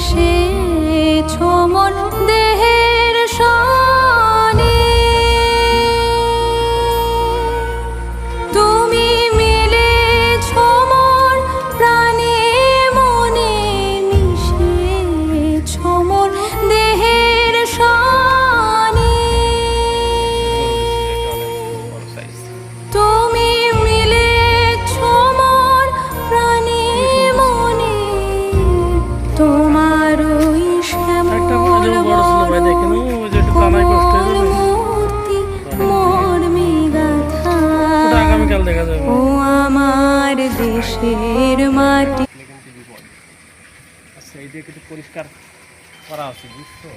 মিশেছো মোর দেহের সনে, তুমি মিলেছো মোর প্রাণে মনে, মিশেছো মোর দেহের সনে, তুমি মিলেছো মোর প্রাণে মনে, তোমার ওই শ্যামল মূর্তি মর্মে গাথা, ও আমার দেশের মাটি। আচ্ছা, এই দিয়ে কিছু পরিষ্কার করা উচিত, বুঝছো?